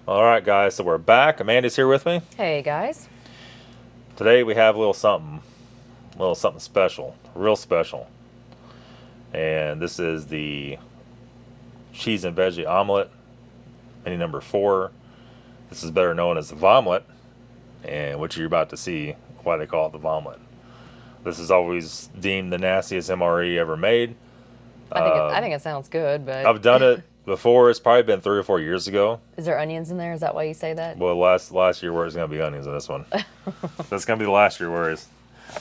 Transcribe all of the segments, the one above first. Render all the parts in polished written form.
All right, guys, so we're back. Amanda's here with me. Hey, guys. Today we have a little something special, real special. And this is the cheese and veggie omelet, menu number 4. This is better known as the VOMELET, and what you're about to see, why they call it the VOMELET. This is always deemed the nastiest MRE ever made. I think it sounds good, but I've done it before. It's probably been 3 or 4 years ago. Is there onions in there? Is that why you say that? Well, last year worries going to be onions in this one. That's going to be the last year worries.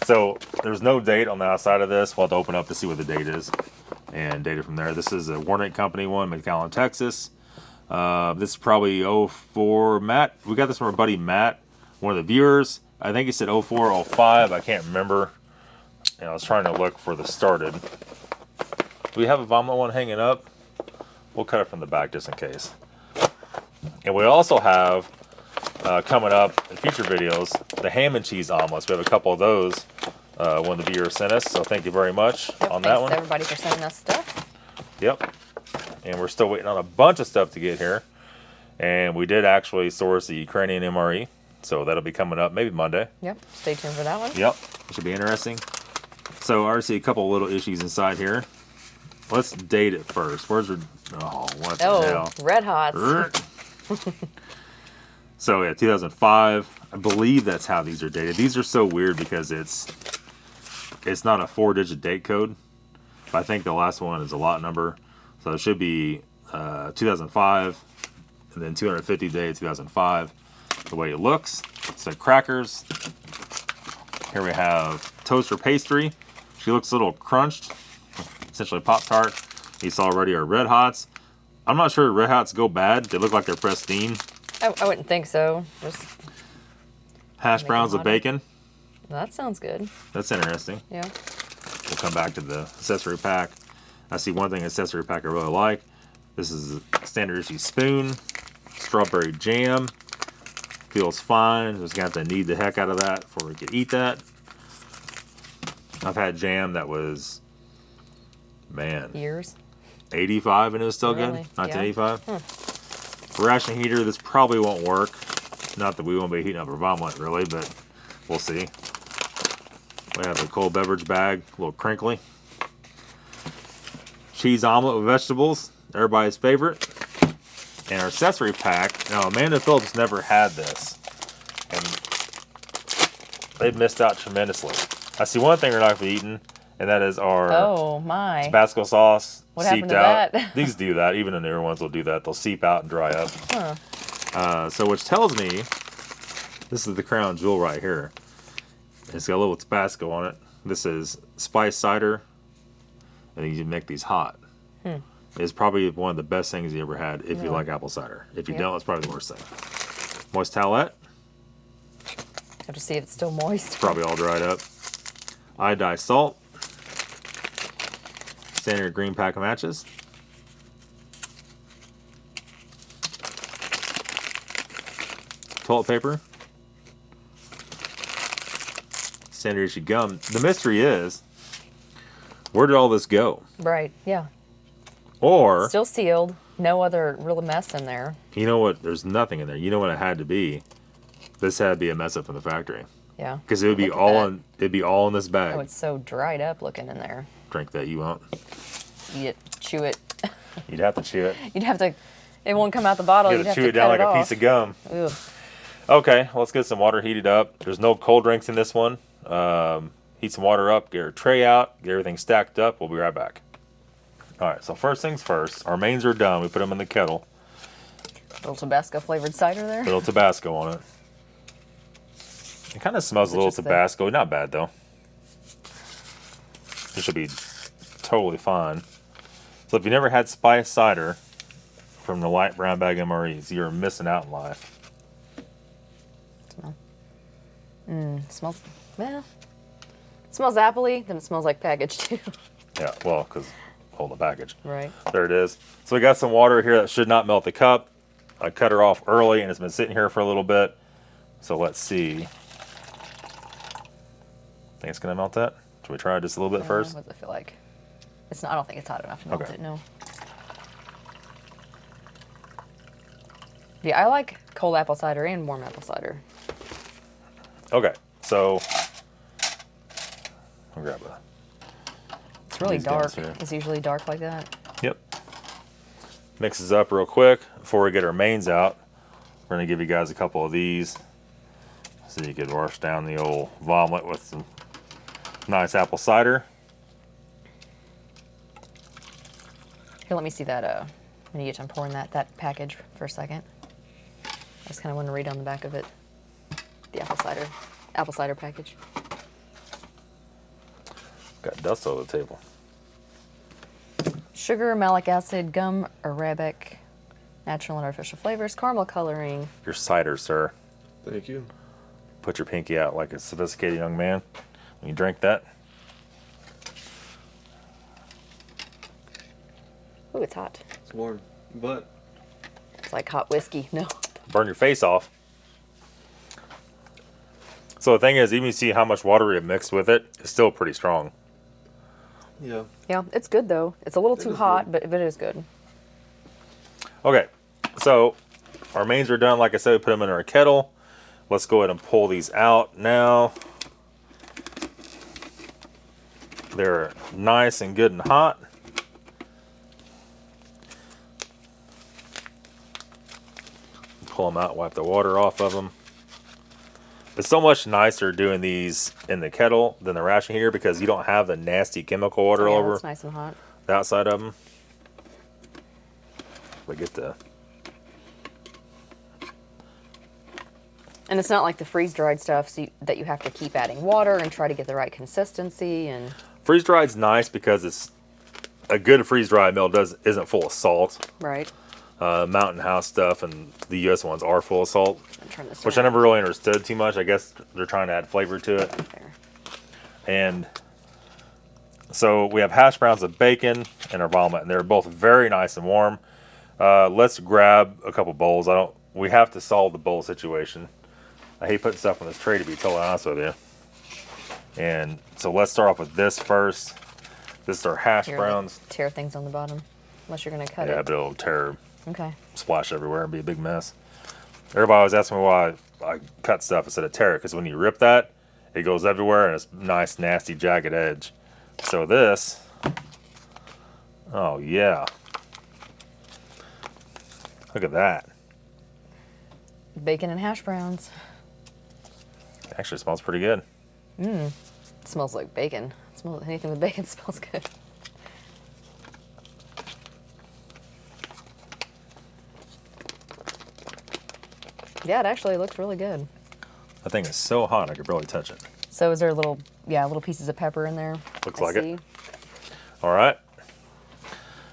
So there's no date on the outside of this. We'll have to open up to see what the date is and date it from there. This is a Warnick Company one, McAllen, Texas. This is probably 04. Matt, we got this from our buddy Matt, one of the viewers. I think he said 04, 05. I can't remember. And I was trying to look for the started. Do we have a VOMELET one hanging up? We'll cut it from the back just in case. And we also have coming up in future videos the ham and cheese omelets. We have a couple of those. One of the viewers sent us, so thank you very much on that one. Thanks everybody for sending us stuff. Yep. And we're still waiting on a bunch of stuff to get here. And we did actually source the Ukrainian MRE, so that'll be coming up maybe Monday. Yep. Stay tuned for that one. Yep. It should be interesting. So I already see a couple of little issues inside here. Let's date it first. Where's our... Oh, what the hell? Red Hots. So, yeah, 2005. I believe that's how these are dated. These are so weird because it's not a 4-digit date code. But I think the last one is a lot number. So it should be 2005 and then 250 day 2005. The way it looks. So crackers. Here we have toaster pastry. She looks a little crunched. Essentially Pop-Tart. These already are Red Hots. I'm not sure Red Hots go bad. They look like they're pristine. I wouldn't think so. Just hash browns with bacon. That sounds good. That's interesting. Yeah. We'll come back to the accessory pack. I see one thing accessory pack I really like. This is a standard issue spoon. Strawberry jam. Feels fine. Just going to have to knead the heck out of that before we can eat that. I've had jam that was, man, years. 85 and it was still really? Good. 1985. Yeah. Ration heater. This probably won't work. Not that we won't be heating up our VOMELET really, but we'll see. We have a cold beverage bag, a little crinkly. Cheese omelet with vegetables, everybody's favorite. And our accessory pack. Now, Amanda Phillips never had this, and they've missed out tremendously. I see one thing they're not going to be eating, and that is our Tabasco sauce. What seeped happened to out. that? These do that. Even the newer ones will do that. They'll seep out and dry up. Huh. So which tells me this is the crown jewel right here. It's got a little Tabasco on it. This is spiced cider, and then you make these hot. It's probably one of the best things you ever had if you like apple cider. If you don't, it's probably the worst thing. Moist towelette. Have to see if it's still moist. It's probably all dried up. Iodized salt. Standard green pack of matches. Toilet paper. Standard issue gum. The mystery is, where did all this go? Right, yeah. Or... still sealed. No other real mess in there. You know what? There's nothing in there. You know what it had to be? This had to be a mess up from the factory. Yeah. Because it would be all in. It'd be all in this bag. Oh, it's so dried up looking in there. Drink that, you won't. Eat it, chew it. You'd have to chew it. You'd have to. It won't come out the bottle. You'd have to chew it down like a piece of gum. Ugh. Okay, let's get some water heated up. There's no cold drinks in this one. Heat some water up. Get our tray out. Get everything stacked up. We'll be right back. All right. So first things first. Our mains are done. We put them in the kettle. Little Tabasco flavored cider there. Little Tabasco on it. It kind of smells a little Tabasco. Not bad though. It should be totally fine. So if you never had spiced cider from the light brown bag MREs, you're missing out in life. Smells, well, it smells appley, then it smells like package too. Yeah, well, because hold the package. Right. There it is. So we got some water here that should not melt the cup. I cut her off early and it's been sitting here for a little bit. So let's see. Think it's gonna melt that? Should we try it just a little bit first? What does it feel like? It's not. I don't think it's hot enough to melt it. No. Yeah, I like cold apple cider and warm apple cider. Okay, so I'll grab a. It's really These guys dark. here. It's usually dark like that. Yep. Mixes up real quick before we get our mains out. We're gonna give you guys a couple of these, so you could wash down the old vomelet with some nice apple cider. Here, let me see that. When you get done pouring that package for a second. I just kind of want to read on the back of it. The apple cider package. Got dust all over the table. Sugar, malic acid, gum, arabic, natural and artificial flavors, caramel coloring. Your cider, sir. Thank you. Put your pinky out like a sophisticated young man when you drink that. Ooh, it's hot. It's warm, but It's like hot whiskey. No. Burn your face off. So the thing is, even you see how much water we have mixed with it, it's still pretty strong. yeah. Yeah, it's good though. It's a little It too is hot, good. but it is good. Okay, so our mains are done. Like I said, we put them in our kettle. Let's go ahead and pull these out now. They're nice and good and hot. Pull them out, wipe the water off of them. It's so much nicer doing these in the kettle than the ration heater because you don't have the nasty chemical water all Yeah, over it's nice and hot. the outside of them. But get the And it's not like the freeze-dried stuff that you have to keep adding water and try to get the right consistency. And freeze dried's nice because it's a good freeze dried meal isn't full of salt. right. Mountain House stuff and the U.S. ones are full of salt, I'm trying to which I never really understood too much. I guess they're trying to add flavor to it. There. And so we have hash browns of bacon and our vomelet, and they're both very nice and warm. Let's grab a couple bowls. We have to solve the bowl situation. I hate putting stuff on this tray, to be totally honest with you. And so let's start off with this first. This is our hash Here, browns. tear things on the bottom, unless you're gonna cut Yeah, it. but it'll tear, Okay. splash everywhere and be a big mess. Everybody always asks me why I cut stuff instead of tear it, because when you rip that, it goes everywhere and it's nice, nasty, jagged edge. So this, oh yeah. Look at that. Bacon and hash browns. Actually smells pretty good. It smells like bacon. Anything with bacon smells good. Yeah, it actually looks really good. That thing is so hot I could barely touch it. So is there little pieces of pepper in there? Looks I like it. see. All right.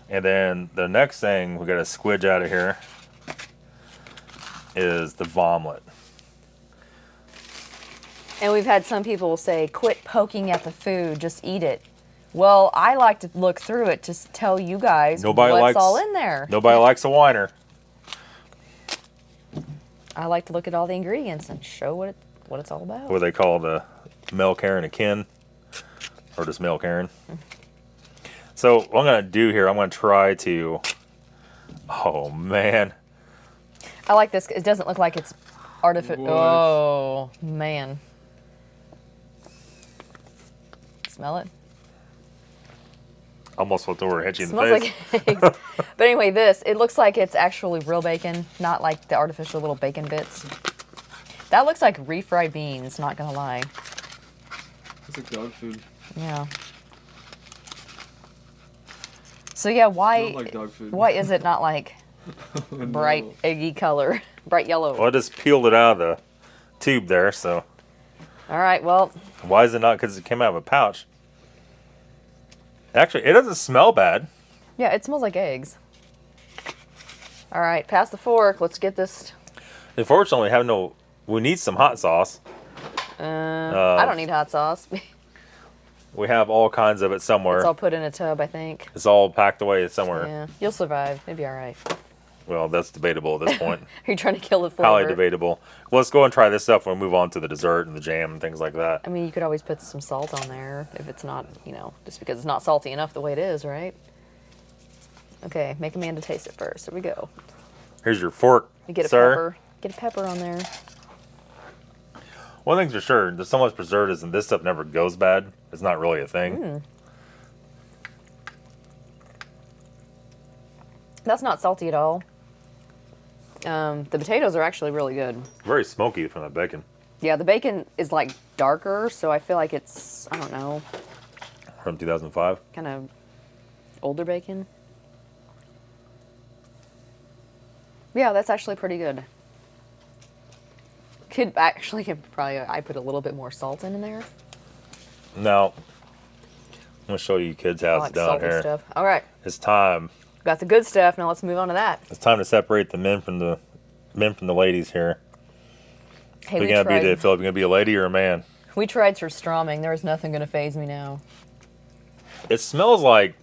And then the next thing we got to squidge out of here is the vomelet. And we've had some people say, quit poking at the food, just eat it. Well, I like to look through it to tell you guys what's all in there. Nobody likes a whiner. I like to look at all the ingredients and show what it's all about. What they call the male Karen a kin, or just male Karen. So what I'm gonna do here, I'm gonna try to. Oh man, I like this. It doesn't look like it's artificial. What? Oh, man. Smell it? almost flipped over and hit you in the Smells face. like eggs. But anyway, it looks like it's actually real bacon, not like the artificial little bacon bits. That looks like refried beans, not gonna lie. It's like dog food. Yeah. So yeah, why Not like dog food. why is it not like Oh, no. bright eggy color, bright yellow? Well, I just peeled it out of the tube there, so All right, well, why is it not? Because it came out of a pouch. Actually, it doesn't smell bad. yeah, it smells like eggs. All right, pass the fork. Let's get this. Unfortunately, we need some hot sauce. I don't need hot sauce. We have all kinds of it somewhere. It's all put in a tub, I think. It's all packed away somewhere. Yeah, you'll survive. It'll be all right. Well, that's debatable at this point. Are you trying to kill the flavor? Highly debatable. Let's go and try this stuff when we move on to the dessert and the jam and things like that. I mean, you could always put some salt on there if it's not, just because it's not salty enough the way it is, right? Okay, make Amanda taste it first. Here we go. Here's your fork, You get a Sir? pepper. Get a pepper on there. One thing's for sure, there's so much preservatives and this stuff never goes bad. It's not really a thing. That's not salty at all. The potatoes are actually really good. Very smoky from the bacon. Yeah, the bacon is like darker, so I feel like it's, I don't know, From 2005. kind of older bacon. Yeah, that's actually pretty good. Could probably, I put a little bit more salt in there. Now, I'm going to show you kids I how like it's done salty here. stuff. All right, It's time. got the good stuff. Now let's move on to that. It's time to separate the men from the ladies here. Hey, We're gonna be Philip. You gonna be a lady or a man? we tried surströmming. There is nothing going to phase me now. It smells like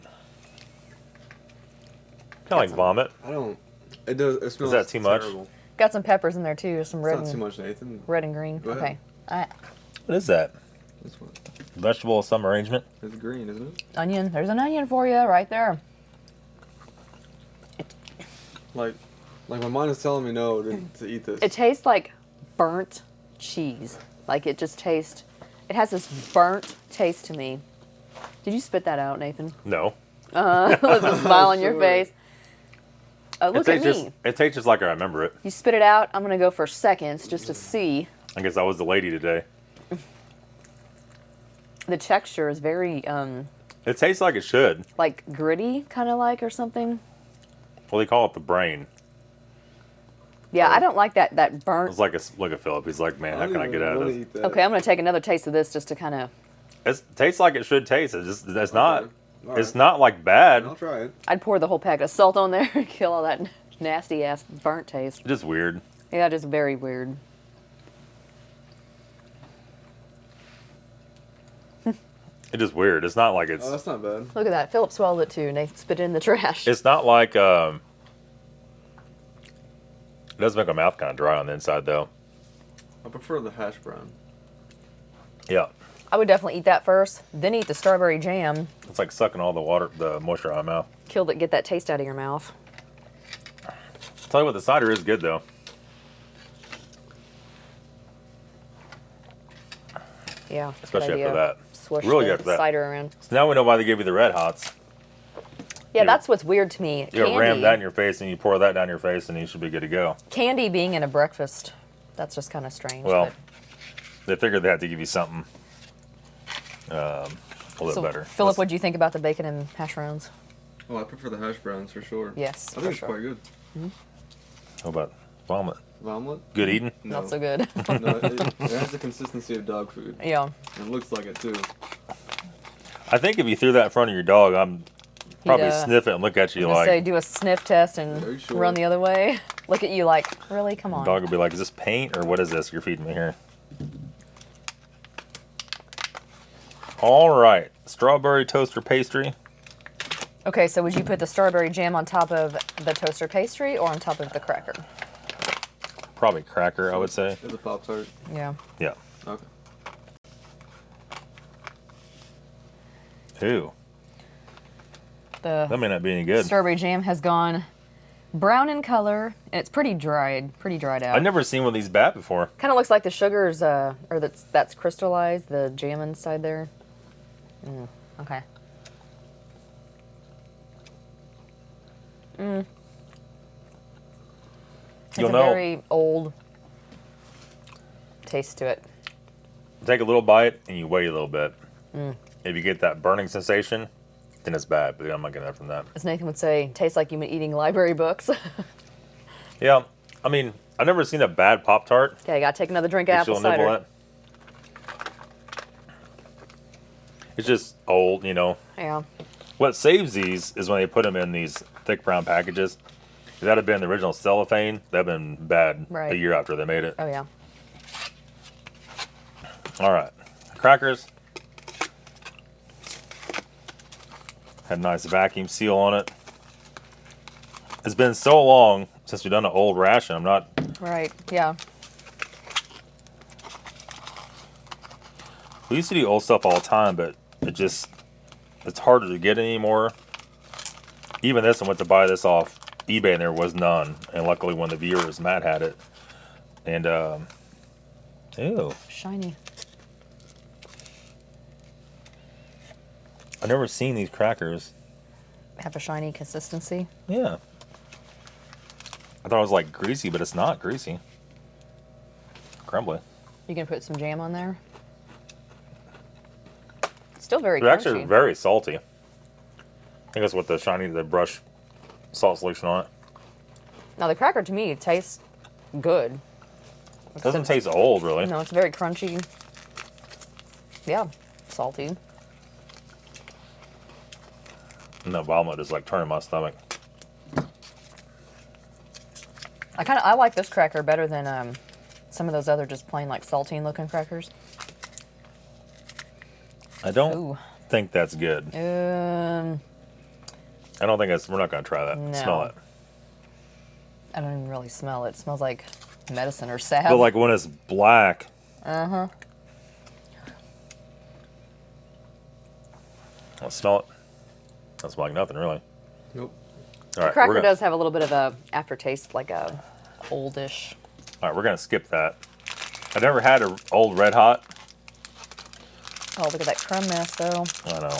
kind of like vomit. I don't. It does. It smells. that too much? terrible. Got some peppers in there too, some red It's not too and, much, Nathan. red and green. Go ahead. Okay. What is that? This one. Vegetable of some arrangement? It's green, isn't it? Onion. There's an onion for you right there. Like my mind is telling me no to eat this. It tastes like burnt cheese. Like it just tastes. It has this burnt taste to me. Did you spit that out, Nathan? No. With a smile on your Sure. face. Look at me. It tastes just like I remember it. You spit it out. I'm gonna go for seconds just to see. I guess I was the lady today. The texture is very It tastes like it should. like gritty, kind of like or something. Well, they call it the brain. Yeah, I don't like that burnt. It's like look at Philip. He's like, man, how can I get out of this? Eat that. Okay, I'm gonna take another taste of this just to kind of. It tastes like it should taste. It's not. All It's right. not like bad. I'll try it. I'd pour the whole packet of salt on there and kill all that nasty ass burnt taste. It's just weird. Yeah, just very weird. It's just weird. It's not like it's. Oh, that's not bad. Look at that. Philip swallowed it too, and they spit it in the trash. It's not like. It does make my mouth kind of dry on the inside, though. I prefer the hash brown. Yeah, I would definitely eat that first, then eat the strawberry jam. it's like sucking all the moisture out of my mouth. Get that taste out of your mouth. Tell you what, the cider is good though. Yeah, Especially good idea. after that. Swoosh Really the after that. cider around. So now we know why they give you the red hots. Yeah, You- that's what's weird to me. You ram that in your face and you pour that down your face and you should be good to go. Candy being in a breakfast, that's just kind of strange. Well, but- they figured they had to give you something a little so, bit better. Philip, Let's- what'd you think about the bacon and hash browns? Oh, I prefer the hash browns for sure. Yes, I for think it's sure. quite good. How about omelet? Omelet? Good eating? No. Not so good. No, it has the consistency of dog food. Yeah. It looks like it too. I think if you threw that in front of your dog, I'm probably He'd, sniff it and look at you Just say like. do a sniff test and Are you sure? run the other way. Look at you like, really? Come on. Dog would be like, is this paint or what is this you're feeding me here? All right, strawberry toaster pastry. Okay, so would you put the strawberry jam on top of the toaster pastry or on top of the cracker? Probably cracker, I would say. It's a Pop Tart. Yeah. Yeah. Okay. Ooh, The that may not be any good. strawberry jam has gone brown in color, and it's pretty dried out. I've never seen one of these bad before. Kind of looks like the sugars, or that's crystallized, the jam inside there. Okay. It's You'll a know. very old taste to it. Take a little bite and you wait a little bit. If you get that burning sensation, then it's bad. But I'm not getting that from that. As Nathan would say, tastes like you've been eating library books. Yeah, I mean, I've never seen a bad Pop Tart. Okay, I gotta take another drink of apple You'll nibble cider. it. It's just old, you know. Yeah. What saves these is when they put them in these thick brown packages. If that had been the original cellophane, that'd been bad Right. a year after they made it. Oh yeah. All right, crackers. Had a nice vacuum seal on it. It's been so long since we've done an old ration. I'm not. Right. Yeah. We used to do old stuff all the time, but it's harder to get anymore. Even this, I went to buy this off eBay and there was none. And luckily one of the viewers, Matt, had it. And, ew. Shiny. I've never seen these crackers. Have a shiny consistency. Yeah. I thought it was like greasy, but it's not greasy. Crumbly. You can put some jam on there. It's still very They're crunchy. actually very salty. I think that's what the brush salt solution on it. Now the cracker to me tastes good. It doesn't taste old, really. No, it's very crunchy. Yeah, salty. And that vomit is like turning my stomach. I like this cracker better than some of those other just plain like saltine looking crackers. I don't Ooh. think that's good. I don't think we're not going to try that. No. Smell it. I don't even really smell it. It smells like medicine or salve. But like when it's black. Uh-huh. Let's smell it. Doesn't smell like nothing, really. Nope. All right, Cracker does have a little bit of a aftertaste, like a oldish. All right, we're going to skip that. I've never had an old Red Hot. Oh, look at that crumb mess, though. I know.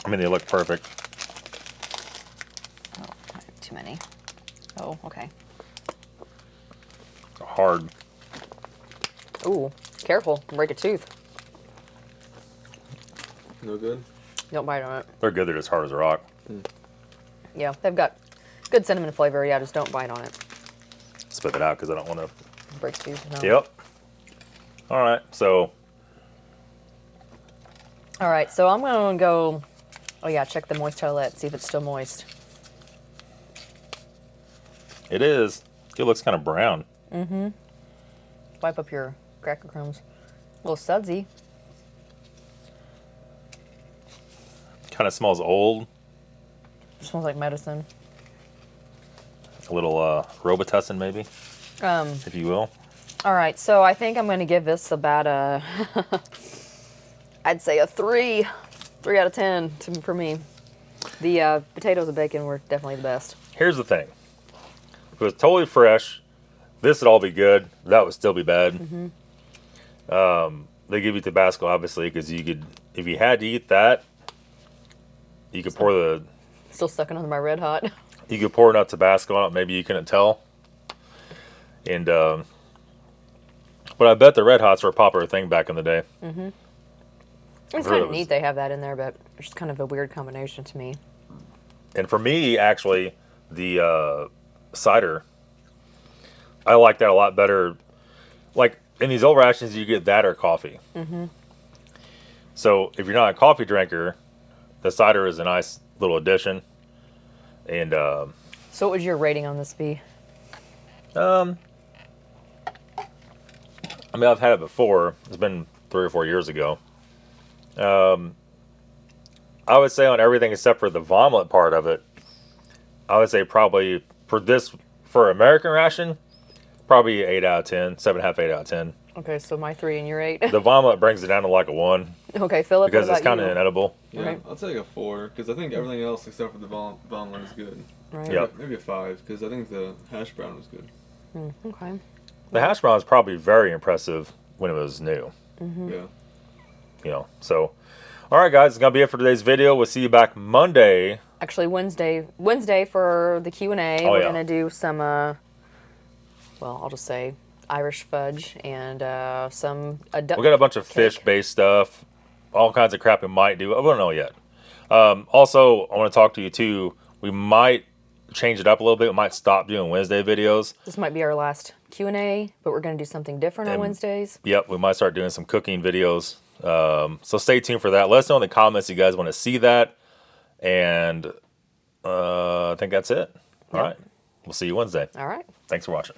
I mean, they look perfect. Oh, too many. Oh, okay. Hard. Ooh, careful, break a tooth. No good. Don't bite on it. They're good. They're just hard as a rock. Yeah, they've got good cinnamon flavor. Yeah, just don't bite on it. Spit it out because I don't want to. Break a tooth. No. Yep. All right. So All right, so I'm going to go. Oh yeah, check the moist toilet, see if it's still moist. it is. It looks kind of brown. Wipe up your cracker crumbs. A little sudsy. Kind of smells old. Smells like medicine. A little Robitussin, maybe, if you will. All right, so I think I'm going to give this about a, I'd say a 3 out of 10 for me. The potatoes and bacon were definitely the best. Here's the thing. If it was totally fresh, this would all be good. That would still be bad. They give you Tabasco, obviously, because you could, if you had to eat that, you could pour the, Still sucking on my Red Hot. you could pour enough Tabasco on it. Maybe you couldn't tell. And, but I bet the Red Hots were a popular thing back in the day. It's kind of neat they have that in there, but it's just kind of a weird combination to me. And for me, actually, the cider, I like that a lot better. Like, in these old rations, you get that or coffee. So, if you're not a coffee drinker, the cider is a nice little addition. And, So what would your rating on this be? I mean, I've had it before. It's been 3 or 4 years ago. I would say on everything except for the VOMELET part of it, I would say probably for American ration, probably 8 out of 10, 7.5, 8 out of 10. Okay, so my 3 and your 8. The VOMELET brings it down to like a 1 Okay, Philip, because what it's kind about of you? inedible. Yeah, Okay. I'll take a 4 because I think everything else except for the omelet is good. Right. Yep. Maybe a 5 because I think the hash brown was good. Okay. The hash brown is probably very impressive when it was new. Yeah. You know, so all right, guys, it's gonna be it for today's video. We'll see you back Monday. Actually, Wednesday for the Q&A, Oh, we're yeah. gonna do some, well, I'll just say Irish fudge and some We got a bunch of fish-based stuff, all kinds of crap we might do. I don't know yet. Also, I want to talk to you too. We might change it up a little bit. We might stop doing Wednesday videos. This might be our last Q&A, but we're gonna do something different on Wednesdays. Yep, we might start doing some cooking videos. So stay tuned for that. Let us know in the comments if you guys want to see that. And I think that's it. All right. We'll see you Wednesday. All right. Thanks for watching.